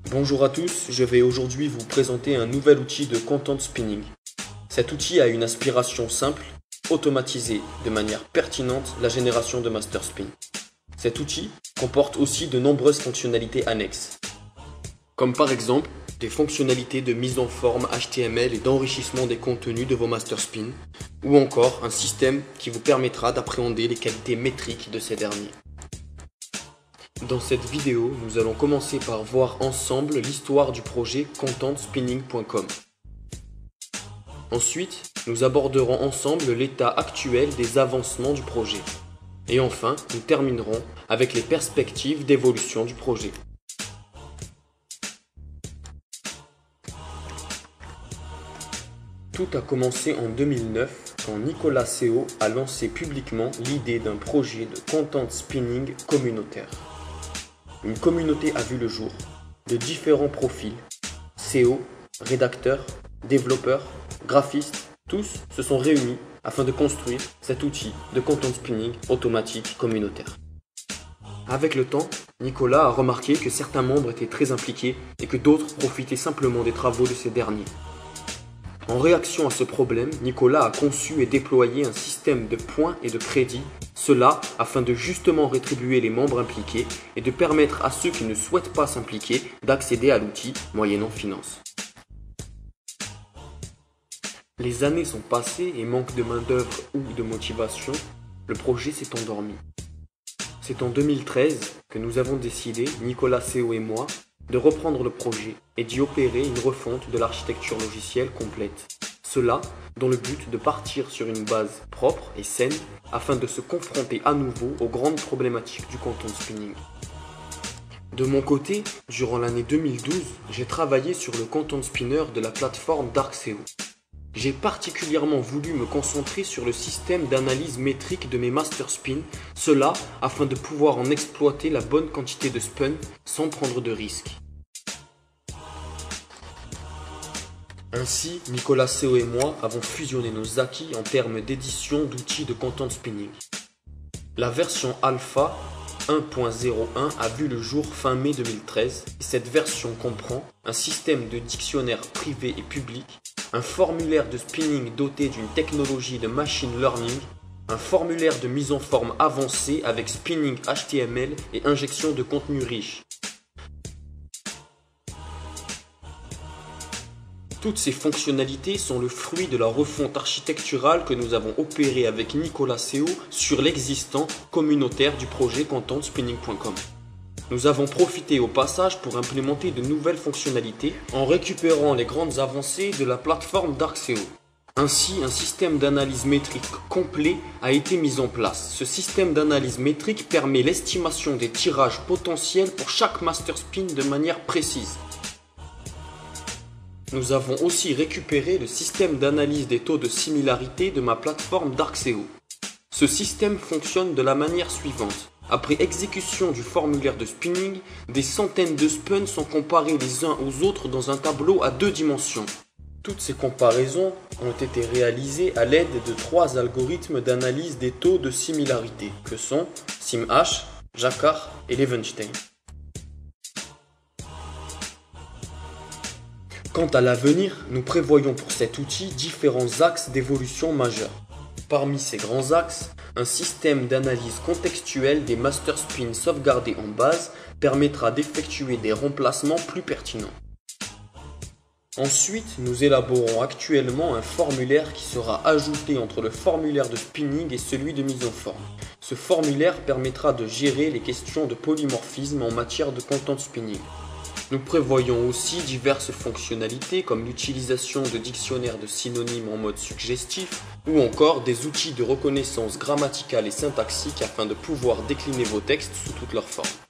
Bonjour à tous, je vais aujourd'hui vous présenter un nouvel outil de content spinning. Cet outil a une aspiration simple, automatiser de manière pertinente la génération de master spin. Cet outil comporte aussi de nombreuses fonctionnalités annexes, comme par exemple des fonctionnalités de mise en forme HTML et d'enrichissement des contenus de vos master spin, ou encore un système qui vous permettra d'appréhender les qualités métriques de ces derniers. Dans cette vidéo, nous allons commencer par voir ensemble l'histoire du projet contentspinning.com. Ensuite, nous aborderons ensemble l'état actuel des avancements du projet. Et enfin, nous terminerons avec les perspectives d'évolution du projet. Tout a commencé en 2009 quand Nicolas Seau a lancé publiquement l'idée d'un projet de content spinning communautaire. Une communauté a vu le jour, de différents profils, SEO, rédacteurs, développeurs, graphistes, tous se sont réunis afin de construire cet outil de content spinning automatique communautaire. Avec le temps, Nicolas a remarqué que certains membres étaient très impliqués et que d'autres profitaient simplement des travaux de ces derniers. En réaction à ce problème, Nicolas a conçu et déployé un système de points et de crédits, cela afin de justement rétribuer les membres impliqués et de permettre à ceux qui ne souhaitent pas s'impliquer d'accéder à l'outil moyennant finance. Les années sont passées et manque de main-d'œuvre ou de motivation, le projet s'est endormi. C'est en 2013 que nous avons décidé, Nicolas Seau et moi, de reprendre le projet et d'y opérer une refonte de l'architecture logicielle complète. Cela dans le but de partir sur une base propre et saine afin de se confronter à nouveau aux grandes problématiques du content spinning. De mon côté, durant l'année 2012, j'ai travaillé sur le content spinner de la plateforme DarkSEO. J'ai particulièrement voulu me concentrer sur le système d'analyse métrique de mes master spin, cela afin de pouvoir en exploiter la bonne quantité de spun sans prendre de risques. Ainsi, Nicolas Seau et moi avons fusionné nos acquis en termes d'édition d'outils de content spinning. La version alpha 1.01 a vu le jour fin mai 2013 et cette version comprend un système de dictionnaire privé et public, un formulaire de spinning doté d'une technologie de machine learning, un formulaire de mise en forme avancé avec spinning HTML et injection de contenu riche. Toutes ces fonctionnalités sont le fruit de la refonte architecturale que nous avons opérée avec Nicolas Seau sur l'existant communautaire du projet contentspinning.com. Nous avons profité au passage pour implémenter de nouvelles fonctionnalités en récupérant les grandes avancées de la plateforme DarkSEO. Ainsi, un système d'analyse métrique complet a été mis en place. Ce système d'analyse métrique permet l'estimation des tirages potentiels pour chaque master spin de manière précise. Nous avons aussi récupéré le système d'analyse des taux de similarité de ma plateforme DarkSEO. Ce système fonctionne de la manière suivante. Après exécution du formulaire de spinning, des centaines de spins sont comparés les uns aux autres dans un tableau à 2 dimensions. Toutes ces comparaisons ont été réalisées à l'aide de 3 algorithmes d'analyse des taux de similarité, que sont SimH, Jacquard et Levenstein. Quant à l'avenir, nous prévoyons pour cet outil différents axes d'évolution majeurs. Parmi ces grands axes, un système d'analyse contextuelle des master spins sauvegardés en base permettra d'effectuer des remplacements plus pertinents. Ensuite, nous élaborons actuellement un formulaire qui sera ajouté entre le formulaire de spinning et celui de mise en forme. Ce formulaire permettra de gérer les questions de polymorphisme en matière de content spinning. Nous prévoyons aussi diverses fonctionnalités comme l'utilisation de dictionnaires de synonymes en mode suggestif ou encore des outils de reconnaissance grammaticale et syntaxique afin de pouvoir décliner vos textes sous toutes leurs formes.